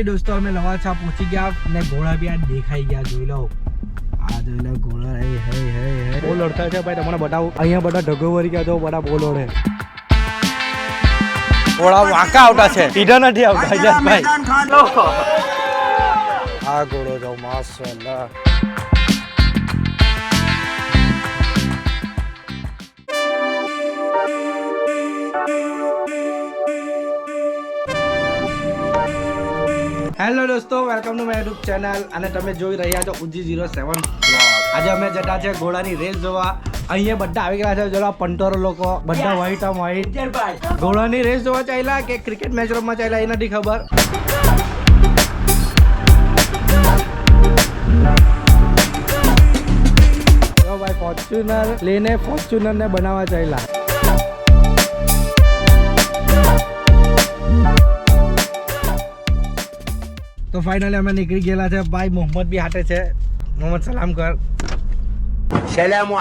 दोस्तों અમે લવાછા પહોંચી ગયા ને ઘોડા બી આ દેખાઈ ગયા જોઈ લો આ જોઈ લો ઘોડા હે બોલ લડતા છે ભાઈ તમને બતાવું અહીંયા બધા ઢગો વરી ગયા તો બધા બોલ લડે ઘોડા વાંકા આવતા છે સીધા નથી આવતા ભાઈ આ ઘોડો જો માશાઅલ્લાહ હેલો દોસ્તો welcome to my YouTube channel અને તમે જોઈ રહ્યા છો ઉજી 07 વ્લોગ આજે અમે જતા છે ઘોડાની રેસ જોવા અહીંયા બધા આવી ગયા છે જોલા પંટોરો લોકો બધા વ્હાઈટ આમ વ્હાઈટ ઘોડાની રેસ જોવા ચાલ્યા કે ક્રિકેટ મેચ રમવા ચાલ્યા એ નથી ખબર ભાઈ ફોર્ચ્યુનર લઈને ફોર્ચ્યુનર ને બનાવવા ચાલ્યા तो फाइनली हमें निकल गया है भाई मोहम्मद भी हाटे है मोहम्मद सलाम कर सलाम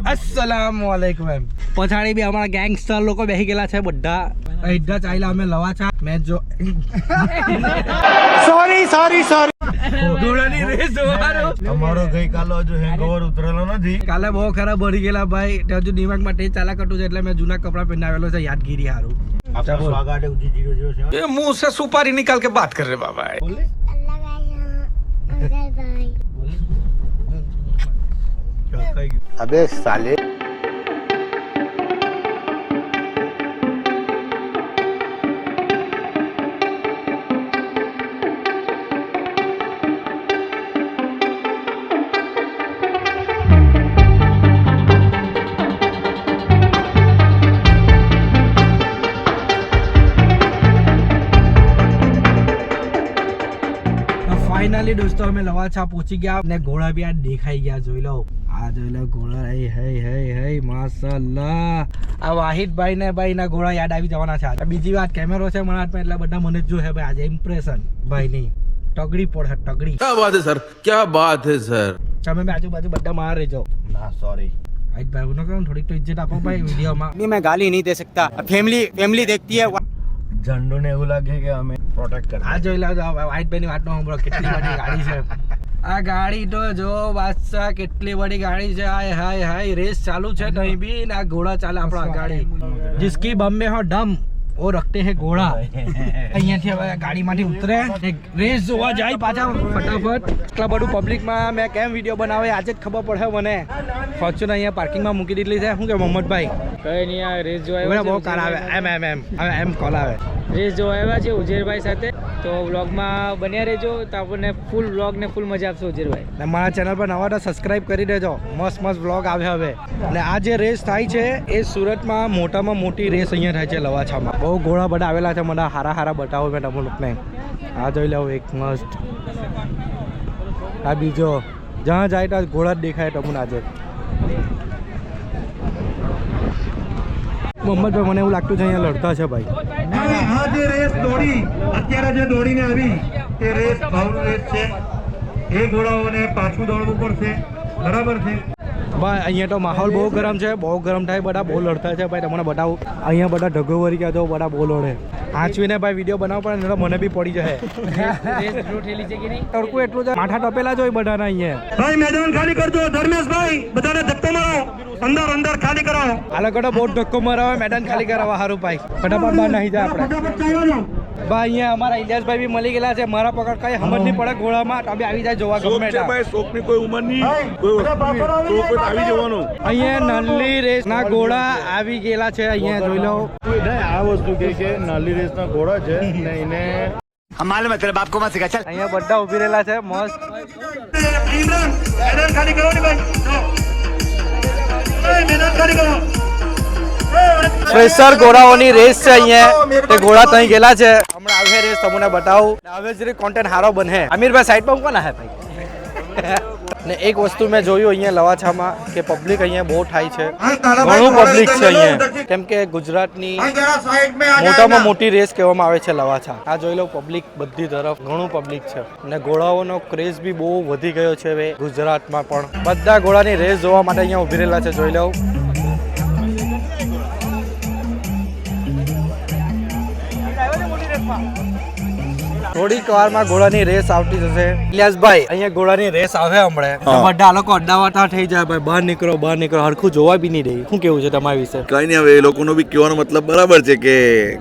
अस्सलाम वालेकुम पछाड़ी भी हमारा गैंगस्टर लोग बेही गेला है बड्डा इधर चाइला हमें लवा था मैच जो सॉरी ઘોડાની રેસ જોવાનો અમારો ગઈ કાલો જો હેંગઓવર ઉતરેલો નથી કાલે બહુ ખરાબ ભરી ગયેલા ભાઈ તે હજુ દિમાગમાં ટેસ્ટ ચાલા કટું છે એટલે મેં જૂના કપડા પહેરાવેલો છે યાદગીરી હારું આપકા સ્વાગત है उजी 00 ये मुंह से सुपारी निकाल के बात कर रहे बाबा बोले अल्लाह भाई अबे साले फाइनली दोस्तों हमें लवाछा पहुंची गया ने घोड़ा भी आ देखाई गया જોઈ લો ઘોડા હે માશાઅલ્લાહ આ વાહિદ ભાઈ ને ભાઈ ના ઘોડા યાદ આવી જવાના છે બીજી વાત કેમેરો છે મારા હાથમાં એટલે બધા મને જ જો હે ભાઈ આજે ઇમ્પ્રેશન ભાઈ ની ટગડી પોડ ટગડી क्या बात है सर क्या बात है सर તમે આજુબાજુ બધા માર રહેજો ના સોરી વાહિદ ભાઈ નો કહું થોડીક તો ઇજ્જત આપો ભાઈ વિડિયો માં नहीं मैं गाली नहीं दे सकता फैमिली देखती है झंडू ने એવું લાગે કે અમે પ્રોટેક્ટ કર આ જોઈ લો વાઈટ ભાઈ ની વાત નો સાંભળો કેટલી બડી ગાડી છે આ ગાડી તો જો બાદશાહ કેટલી બડી ગાડી છે હાય રેસ ચાલુ છે નહીં બી ને આ ઘોડા ચાલે આપણા ગાડી जिसकी बम में हो दम वो रखते हैं घोड़ा અહીંયાથી હવે ગાડીમાંથી ઉતરે રેસ જોવા જાય પાછા ફટાફટ એટલા બધું પબ્લિકમાં મેં કેમ વિડીયો બનાવે આજે જ ખબર પડે મને ફોર્ચ્યુનર અહીંયા પાર્કિંગમાં મૂકી દીધેલી છે શું કે મોહમ્મદભાઈ કઈ નહીં આ રેસ જોવા આવ્યા બહુ કાર આવે એમ કોલ આવે રેસ જોવા આવ્યા છે ઉજેરભાઈ સાથે તો વ્લોગમાં બન્યા રહેજો તો આપણને ફૂલ વ્લોગ ને ફૂલ મજા આપશે ઉજેરભાઈ ને મારા ચેનલ પર નવા તો સબસ્ક્રાઇબ કરી દેજો મસ્ત વ્લોગ આવે હવે ને આ જે રેસ થાય છે એ સુરતમાં મોટામાં મોટી રેસ અહીંયા થાય છે લવાછામાં બહુ ઘોડા બધા આવેલા છે મને હારા બતાવો મેં તમને લોકોને આ જોઈ લો એક મસ્ત આ બીજો જ્યાં જાય ત્યાં ઘોડા જ દેખાય તમને આજે મોહમ્મદભાઈ મને એવું લાગતું છે અહીંયા લડતા છે ભાઈ આ જે રેસ દોડી અત્યારે જે દોડીને આવી એ રેસ ભાવનું રેસ છે એ ઘોડાઓને પાછું દોડવું પડશે બરાબર છે ભાઈ અહીંયા તો માહોલ બહુ ગરમ છે બહુ ગરમ થાય બધા બહુ લડતા છે ભાઈ તમને બતાવું અહીંયા બધા ઢગો વરી ગયા તો બધા બહુ લડે આંચવીને ભાઈ વિડીયો બનાવવા પડે ને મને બી પડી જાય તડકું એટલું છે માથા ટપેલા જ હોય બધાના અહીંયા ભાઈ મેદાન ખાલી કરજો ધર્મેશભાઈ બધાને ધક્કો મારો અંદર ખાલી કરાવો આ લોકો બહુ ધક્કો મરાવે મેદાન ખાલી કરાવવા સારું ભાઈ ફટાફટ બહાર નહીં જાય આપણે ભાઈ અહીંયા અમારા ઇલિયાસભાઈ બી મળી ગયેલા છે મારા પકડ કઈ સમજ નહીં પડે ઘોડામાં તમે આવી જાય જોવા ગમે શોખની કોઈ ઉંમર નહીં કોઈ આવી જવાનું અહીંયા નલ્લી રેસ ના ઘોડા આવી ગયેલા છે અહીંયા જોઈ લો આ વસ્તુ કે નાલી રેસ ના ઘોડા છે ને એને हमारे मतलब आपको मत सिखा चल અહીંયા બધા ઉભી રહેલા છે મસ્ત મેદાન ખાલી કરો ને ભાઈ મેદાન ખાલી કરો પ્રેશર ઘોડાઓની રેસ છે અહીંયા તે ઘોડા ત્યાં ગયેલા છે હમણાં આવે રેસ તમને બતાવું હવે જે કોન્ટેન્ટ સારો બને અમીરભાઈ સાઈડ પર કોણ હે ભાઈ ને એક વસ્તુ મેં જોયું અહીંયા લવાછામાં કે પબ્લિક અહીંયા બહુ થાય છે ઘણું પબ્લિક છે અહીંયા કેમ કે ગુજરાતની મોટામાં મોટી રેસ કહેવામાં આવે છે લવાછા આ જોઈ લો પબ્લિક બધી તરફ ઘણું પબ્લિક છે ને ઘોડાઓનો ક્રેઝ બી બહુ વધી ગયો છે હવે ગુજરાતમાં પણ બધા ઘોડાની રેસ જોવા માટે અહીંયા ઉભી રહેલા છે જોઈ લો થોડીક વારમાં ઘોડાની રેસ આવતી જશે. ઇલિયાસભાઈ અહીંયા ઘોડાની રેસ આવે હમણાં તો બધા આ લોકો અડ્ડાવાટા થઈ જાય ભાઈ, બહાર નીકળો હરખું જોવા બી નહીં દે. શું કેવું છે તમારા વિશે? કઈ નહીં, હવે એ લોકોનો બી કહેવાનો મતલબ બરાબર છે કે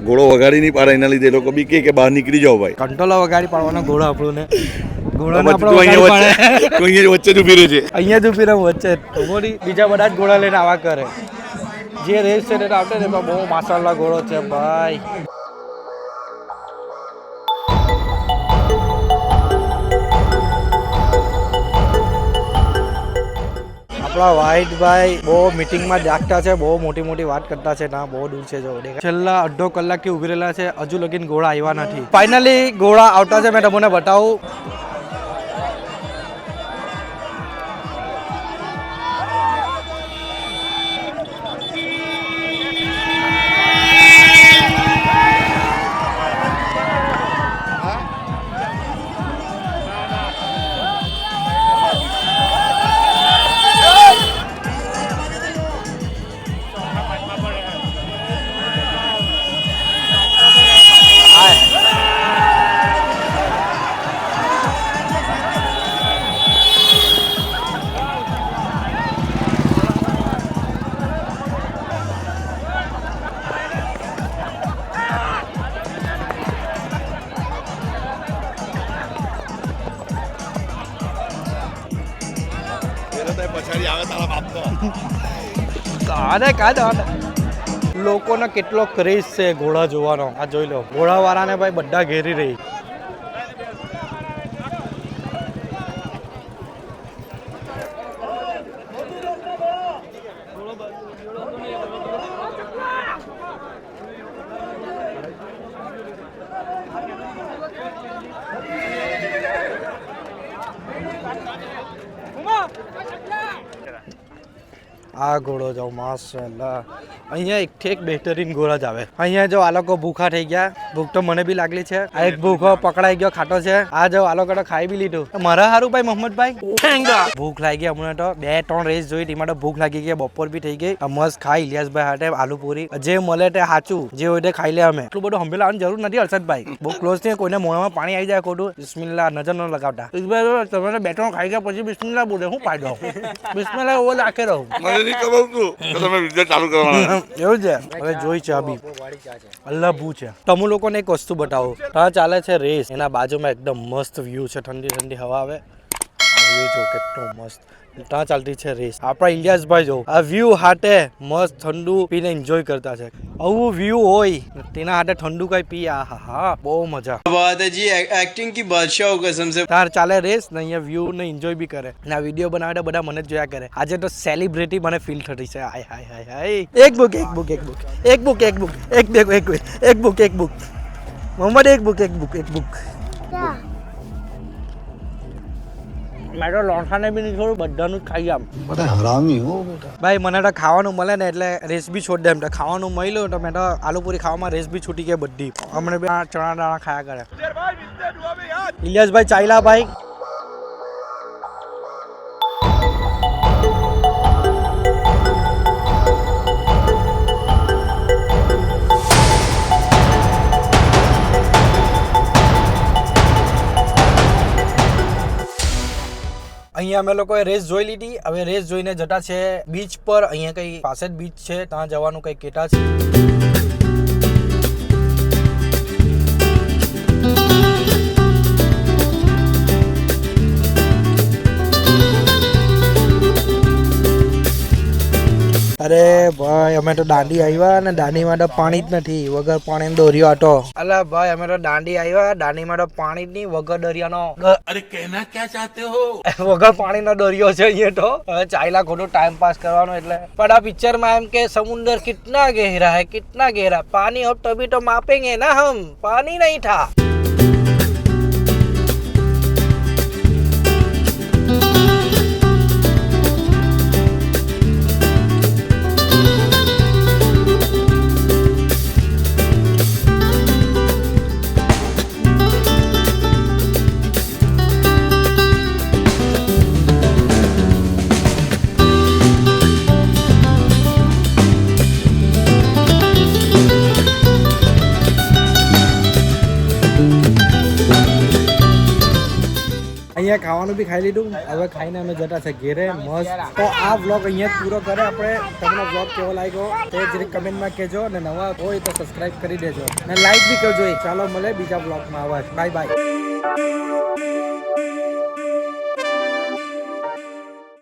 ઘોડો વગાડી નહીં પાડે, એના લીધે એ લોકો બી કે બહાર નીકળી જાઓ ભાઈ. કંટ્રોલ વગાડી પાડવાનો ઘોડો આપણું ને અહીંયા વચ્ચે જ ઉભી રહે છે. અહીંયા જ ઉભી રહે વચ્ચે. બીજા બધા જ ઘોડા લઈને આવા કરે. જે રેસ છે તે આવશે ને બહુ માશાલ્લાહ ઘોડો છે ભાઈ. આપણા વ્હાઈટભાઈ બહુ મીટિંગમાં જાગતા છે, બહુ મોટી વાત કરતા છે. ના બહુ દૂર છે, જો છેલ્લા અડધો કલાકથી ઉભી રહેલા છે, હજુ લગીન ઘોડા આવ્યા નથી. ફાઇનલી ઘોડા આવતા છે, મેં તમને બતાવું. લોકોનો કેટલો ક્રેઝ છે ઘોડા જોવાનો. આ જોઈ લો, ઘોડા વાળાને ભાઈ બધા ઘેરી રહી. આ ઘોડો જો માશાલ્લાહ, અહીંયા એકથી એક બહેતરીન ઘોડા જ આવે. અહીંયા જો આ લોકો ભૂખા થઈ ગયા, ભૂખ તો મને બી લાગલી છે. આ એક ભૂખો પકડાઈ ગયો ખાટો છે. આ જો આ લોકો ખાઈ બી લીધું. મારા હારું ભાઈ મોહમ્મદભાઈ ભૂખ લાગી ગયા હમણાં તો 2-3 રેસ જોઈ, તેમાં તો ભૂખ લાગી ગઈ. બપોર બી થઈ ગઈ. મસ્ત ખાઈ ઇલિયાસભાઈ હાટે આલુ પૂરી, જે મળે તે સાચું, જે હોય તે ખાઈ લે. અમે એટલું બધું હંભેલાવાની જરૂર નથી હર્ષદભાઈ, બહુ ક્લોઝ થી કોઈને મોઢામાં પાણી આવી જાય ખોટું. બિસ્મિલ્લાહ નજર ન લગાવતા. તમે 2-3 ખાઈ ગયા પછી બિસ્મિલ્લાહ બોલે, શું ફાયદો? બિસ્મિલ્લાહ ઓલ આખે રહું. એવું છે. હવે જોઈ ચા બી અલ્લાહ છે. તમે લોકોને એક વસ્તુ બતાવો, ત્યાં ચાલે છે રેસ, એના બાજુમાં એકદમ મસ્ત વ્યૂ છે, ઠંડી હવા આવે. વ્યૂ જો કેટલો મસ્ત, ત્યાં ચાલતી છે રેસ. આપણા ઇલિયાસભાઈ જો આ વ્યૂ હાટે મસ્ત ઠંડુ પીને એન્જોય કરતા છે. આવું વ્યૂ હોય તેના હાટે ઠંડુ કઈ પી, આહા બહુ મજા. बात है जी, एक्टिंग की बादशाह हो कसम से. તાર ચાલે રેસ ને અહીંયા વ્યૂ ને એન્જોય બી કરે ને આ વિડીયો બનાવે બધા મને જ જોયા કરે. આજે તો સેલિબ્રિટી મને ફીલ થતી છે. હાય હાય હાય હાય. એક બુક મોહમ્મદ, એક બુક. મેં તો લોઠાને બી નહીં છોડું, બધાનું જ ખાઈ આમ. बड़ा हरामी हो बेटा. ભાઈ મને તો ખાવાનું મળે ને એટલે રેસ બી છોડ દે. એમ તો ખાવાનું મળ્યું તો મેં તો આલુપુરી ખાવામાં રેસ બી છૂટી ગઈ બધી. હમણાં બી ચણા દાણા ખાયા કરે. ઇલિયાસભાઈ ચાલ્યા ભાઈ. અહીંયા અમે લોકોએ રેસ જોઈ લીધી. હવે રેસ જોઈને જતા છે બીચ પર. અહીંયા કઈ પાસે જ બીચ છે, ત્યાં જવાનું કઈ કેટા છે. અરે ભાઈ અમે તો દાંડી આવ્યા ને દાંડીમાં તો પાણી જ નથી, વગર પાણી દોર્યો આટો. અલા ભાઈ અમે તો દાંડી આવ્યા, દાંડીમાં તો પાણી જ નહીં, વગર દરિયાનો. અરે કહેના ક્યાં ચાહતે હો? વગર પાણીનો દરિયો છે અહીંયા તો. હવે ચાલ્યા ખોટું ટાઈમ પાસ કરવાનો એટલે. પણ આ પિક્ચરમાં એમ કે સમુદ્ર કિतना गहरा है, कितना गहरा पानी हो तभी तो मापेंगे ना हम, पानी नहीं था. અહીંયા ખાવાનું બી ખાઈ લીધું, હવે ખાઈને અમે જતા છે ઘેરે મસ્ત. તો આ વ્લોગ અહીંયા જ પૂરો કરે આપણે. તમને વ્લોગ કેવો લાગ્યો તે જરીક કમેન્ટમાં કહેજો, અને નવા હોય તો સબસ્ક્રાઇબ કરી દેજો અને લાઈક બી કરજો. ચાલો મળે બીજા વ્લોગમાં. આવા બાય બાય.